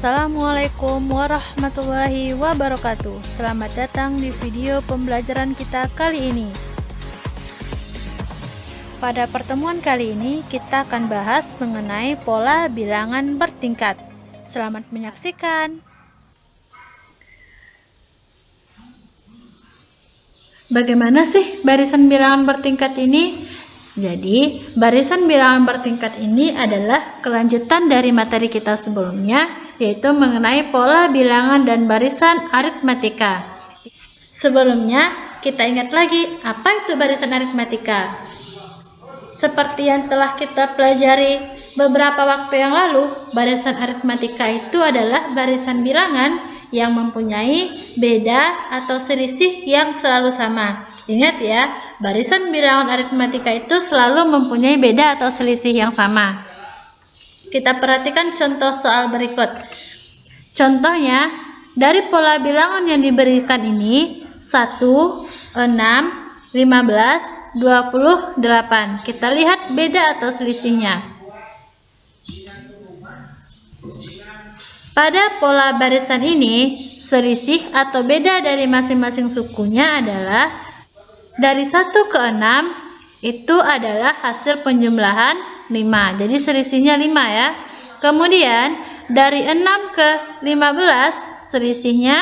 Assalamualaikum warahmatullahi wabarakatuh. Selamat datang di video pembelajaran kita kali ini. Pada pertemuan kali ini kita akan bahas mengenai pola bilangan bertingkat. Selamat menyaksikan. Bagaimana sih barisan bilangan bertingkat ini? Jadi, barisan bilangan bertingkat ini adalah kelanjutan dari materi kita sebelumnya, yaitu mengenai pola bilangan dan barisan aritmatika. Sebelumnya, kita ingat lagi, apa itu barisan aritmatika? Seperti yang telah kita pelajari beberapa waktu yang lalu, barisan aritmatika itu adalah barisan bilangan yang mempunyai beda atau selisih yang selalu sama. Ingat ya, barisan bilangan aritmatika itu selalu mempunyai beda atau selisih yang sama. Kita perhatikan contoh soal berikut. Contohnya, dari pola bilangan yang diberikan ini, 1, 6, 15, 28. Kita lihat beda atau selisihnya. Pada pola barisan ini, selisih atau beda dari masing-masing sukunya adalah dari 1 ke 6 itu adalah hasil penjumlahan 5. Jadi selisihnya 5 ya. Kemudian dari 6 ke 15 selisihnya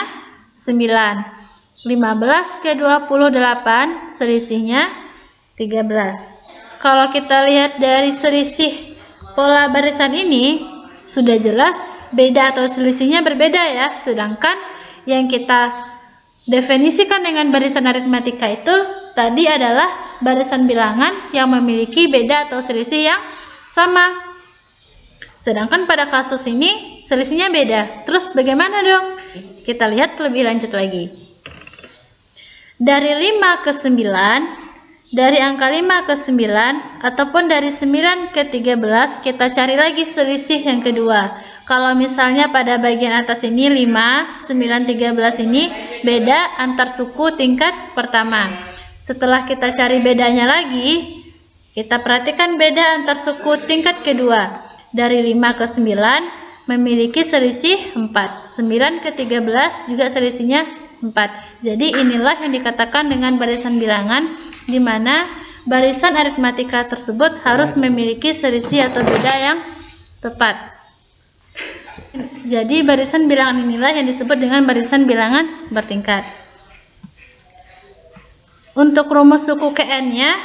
9. 15 ke 28 selisihnya 13. Kalau kita lihat dari selisih pola barisan ini sudah jelas beda atau selisihnya berbeda ya. Sedangkan yang kita definisikan dengan barisan aritmatika itu tadi adalah barisan bilangan yang memiliki beda atau selisih yang sama. Sedangkan pada kasus ini selisihnya beda. Terus bagaimana dong? Kita lihat lebih lanjut lagi. Dari 5 ke 9, dari angka 5 ke 9, ataupun dari 9 ke 13, kita cari lagi selisih yang kedua. Kalau misalnya pada bagian atas ini 5, 9, 13 ini beda antar suku tingkat pertama. Setelah kita cari bedanya lagi, kita perhatikan beda antar suku tingkat kedua. Dari 5 ke 9 memiliki selisih 4. 9 ke 13 juga selisihnya 4. Jadi inilah yang dikatakan dengan barisan bilangan, di mana barisan aritmatika tersebut harus memiliki selisih atau beda yang tepat. Jadi barisan bilangan inilah yang disebut dengan barisan bilangan bertingkat. Untuk rumus suku Kn-nya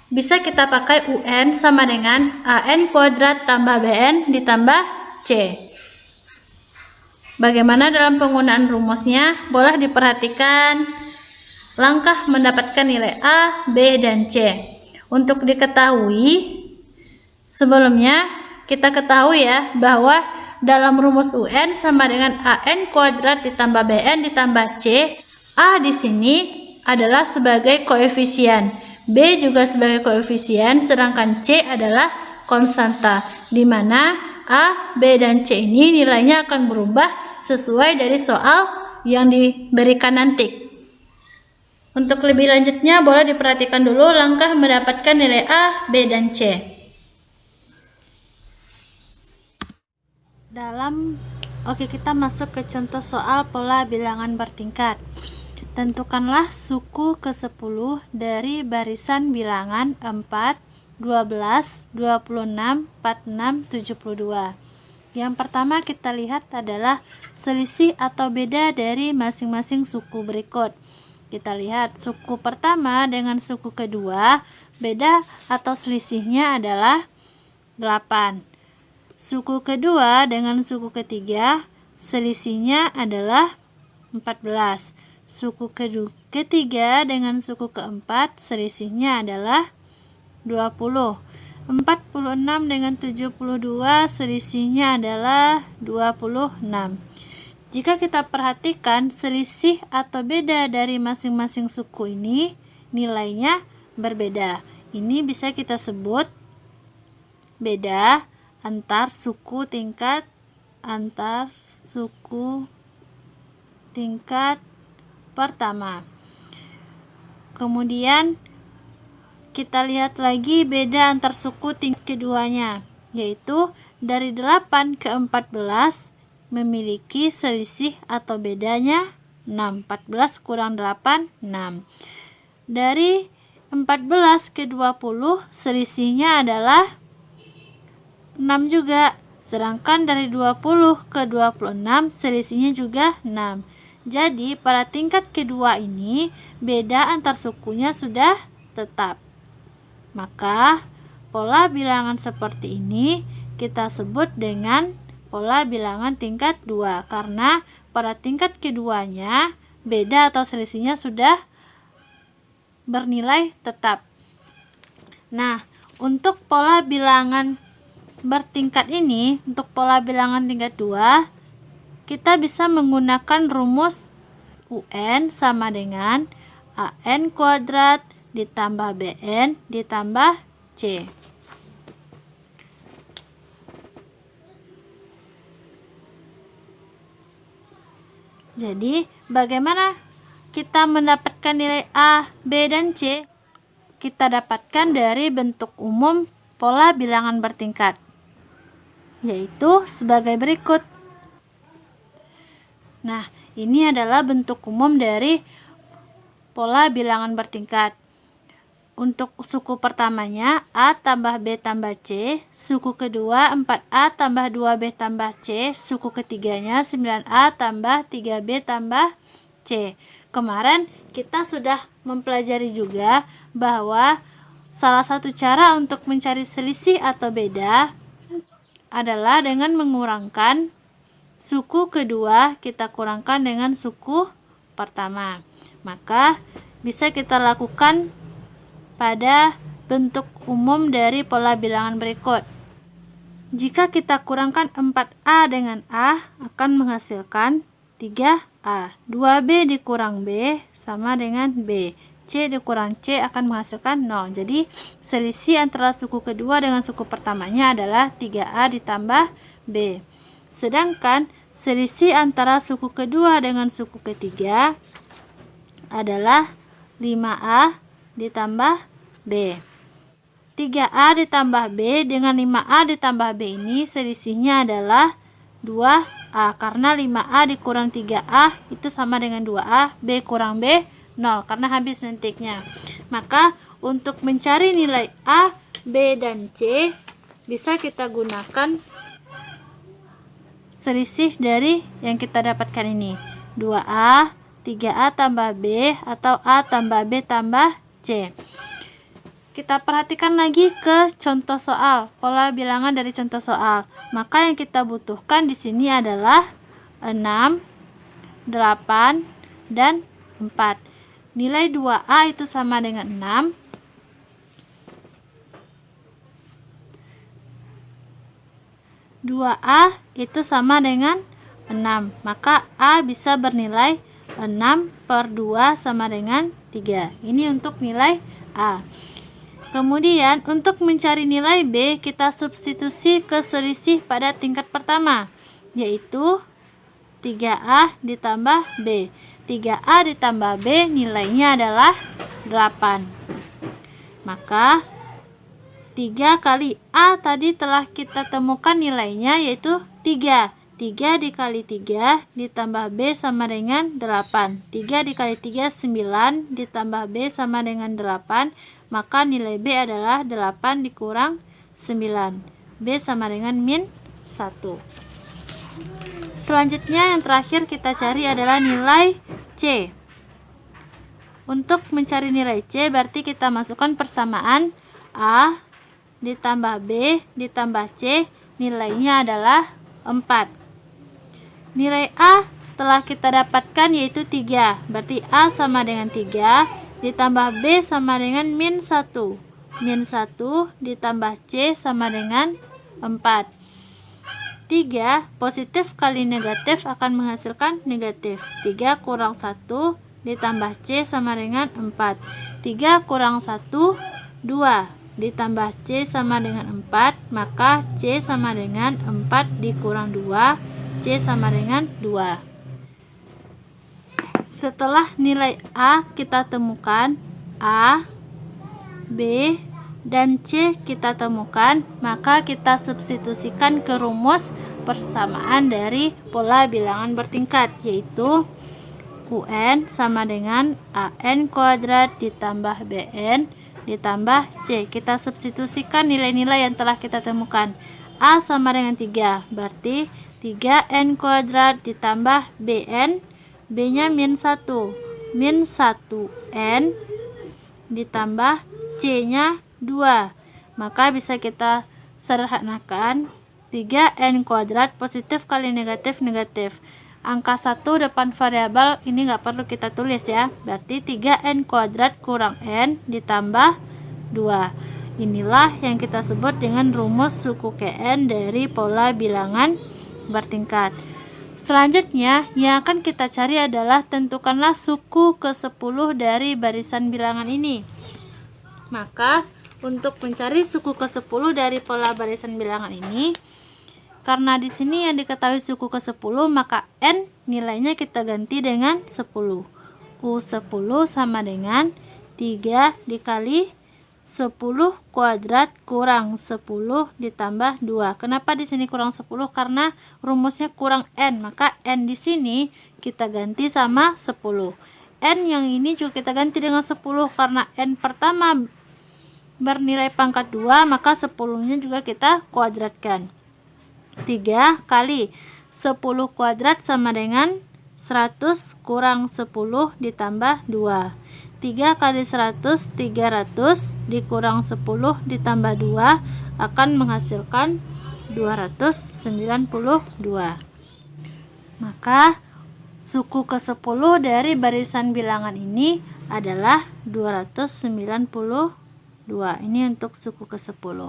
bisa kita pakai UN sama dengan AN kuadrat tambah BN ditambah C. Bagaimana dalam penggunaan rumusnya? Boleh diperhatikan langkah mendapatkan nilai A, B, dan C. Untuk diketahui, sebelumnya kita ketahui ya bahwa dalam rumus UN sama dengan AN kuadrat ditambah BN ditambah C. A di sini adalah sebagai koefisien, B juga sebagai koefisien, sedangkan C adalah konstanta, di mana A, B, dan C ini nilainya akan berubah sesuai dari soal yang diberikan nanti. Untuk lebih lanjutnya boleh diperhatikan dulu langkah mendapatkan nilai A, B, dan C. Oke, kita masuk ke contoh soal pola bilangan bertingkat. Tentukanlah suku ke-10 dari barisan bilangan 4, 12, 26, 46, 72. Yang pertama kita lihat adalah selisih atau beda dari masing-masing suku berikut. Kita lihat suku pertama dengan suku kedua, beda atau selisihnya adalah 8. Suku kedua dengan suku ketiga, selisihnya adalah 14. Suku ketiga dengan suku keempat, selisihnya adalah 20. 46 dengan 72, selisihnya adalah 26. Jika kita perhatikan selisih atau beda dari masing-masing suku ini, nilainya berbeda. Ini bisa kita sebut beda antar suku tingkat pertama. Kemudian kita lihat lagi beda antar suku tingkat keduanya, yaitu dari 8 ke 14 memiliki selisih atau bedanya 6. 14 kurang 8, 6. Dari 14 ke 20 selisihnya adalah 6 juga. Sedangkan dari 20 ke 26 selisihnya juga 6. Jadi pada tingkat kedua ini beda antar sukunya sudah tetap. Maka pola bilangan seperti ini kita sebut dengan pola bilangan tingkat 2 karena pada tingkat keduanya beda atau selisihnya sudah bernilai tetap. Nah, untuk pola bilangan bertingkat ini, untuk pola bilangan tingkat 2, kita bisa menggunakan rumus UN sama dengan AN kuadrat ditambah BN ditambah C. Jadi, bagaimana kita mendapatkan nilai A, B, dan C? Kita dapatkan dari bentuk umum pola bilangan bertingkat, yaitu sebagai berikut. Nah, ini adalah bentuk umum dari pola bilangan bertingkat. Untuk suku pertamanya A tambah B tambah C, suku kedua 4A tambah 2B tambah C, suku ketiganya 9A tambah 3B tambah C. Kemarin kita sudah mempelajari juga bahwa salah satu cara untuk mencari selisih atau beda adalah dengan mengurangkan suku kedua, kita kurangkan dengan suku pertama. Maka bisa kita lakukan pada bentuk umum dari pola bilangan berikut. Jika kita kurangkan 4A dengan A akan menghasilkan 3A. 2B dikurang B sama dengan B. C dikurang C akan menghasilkan 0. Jadi selisih antara suku kedua dengan suku pertamanya adalah 3A ditambah B. Sedangkan selisih antara suku kedua dengan suku ketiga adalah 5A ditambah B. 3A ditambah B dengan 5A ditambah B ini selisihnya adalah 2A, karena 5A dikurang 3A itu sama dengan 2A, B kurang B 0 karena habis nentiknya. Maka untuk mencari nilai A, B, dan C bisa kita gunakan selisih dari yang kita dapatkan ini, 2A, 3A tambah B atau A tambah B tambah C. Kita perhatikan lagi ke contoh soal, pola bilangan dari contoh soal. Maka yang kita butuhkan di sini adalah 6, 8, dan 4. Nilai 2A itu sama dengan 6. A itu sama dengan 6. Maka A bisa bernilai 6 per 2 sama dengan 3. Ini untuk nilai A. Kemudian untuk mencari nilai B, kita substitusi ke selisih pada tingkat pertama, yaitu 3A ditambah B. 3A ditambah B nilainya adalah 8. Maka 3 kali A tadi telah kita temukan nilainya, yaitu 3. 3 dikali 3 ditambah B sama dengan 8. 3 dikali 3 9 ditambah B sama dengan 8. Maka nilai B adalah 8 dikurang 9. B sama dengan min 1. Selanjutnya yang terakhir kita cari adalah nilai C. Untuk mencari nilai C berarti kita masukkan persamaan A ditambah B ditambah C, nilainya adalah 4. Nilai A telah kita dapatkan yaitu 3. Berarti A sama dengan 3 ditambah B sama dengan min 1. Min 1 ditambah C sama dengan 4. 3 positif kali negatif akan menghasilkan negatif. 3 kurang 1 ditambah C sama dengan 4. 3 kurang 1 2 ditambah C sama dengan 4. Maka C sama dengan 4 dikurang 2. C sama dengan 2. Setelah nilai A kita temukan, A, B, dan C kita temukan, maka kita substitusikan ke rumus persamaan dari pola bilangan bertingkat, yaitu UN sama dengan AN kuadrat ditambah BN ditambah C. Kita substitusikan nilai-nilai yang telah kita temukan. A sama dengan 3, berarti 3N kuadrat ditambah BN, B-nya min 1 N ditambah C-nya 2. Maka bisa kita sederhanakan 3N kuadrat positif kali negatif negatif. Angka 1 depan variabel ini nggak perlu kita tulis ya. Berarti 3N kuadrat kurang N ditambah 2. Inilah yang kita sebut dengan rumus suku Kn dari pola bilangan bertingkat. Selanjutnya yang akan kita cari adalah tentukanlah suku ke-10 dari barisan bilangan ini. Maka untuk mencari suku ke-10 dari pola barisan bilangan ini, karena di sini yang diketahui suku ke-10, maka N nilainya kita ganti dengan 10. U10 sama dengan 3 dikali 10 kuadrat kurang 10 ditambah 2. Kenapa di sini kurang 10? Karena rumusnya kurang N, maka N di sini kita ganti sama 10. N yang ini juga kita ganti dengan 10 karena N pertama bernilai pangkat 2, maka 10-nya juga kita kuadratkan. 3 kali 10 kuadrat sama dengan 100 kurang 10 ditambah 2. 3 kali 100, 300 dikurang 10 ditambah 2 akan menghasilkan 292. Maka suku ke-10 dari barisan bilangan ini adalah 292. Ini untuk suku ke-10.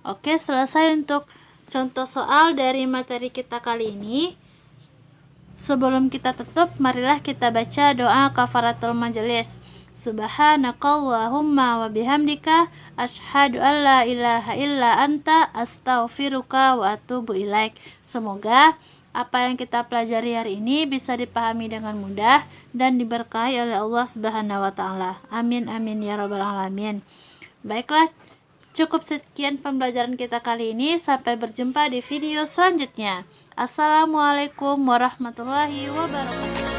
Oke, selesai untuk contoh soal dari materi kita kali ini. Sebelum kita tutup, marilah kita baca doa kafaratul majelis. Subhanakallahumma wa bihamdika asyhadu an la ilaha illa anta astaghfiruka wa atubu ilaik. Semoga apa yang kita pelajari hari ini bisa dipahami dengan mudah dan diberkahi oleh Allah Subhanahu wa taala. Amin amin ya rabbal alamin. Baiklah, cukup sekian pembelajaran kita kali ini. Sampai berjumpa di video selanjutnya. Assalamualaikum warahmatullahi wabarakatuh.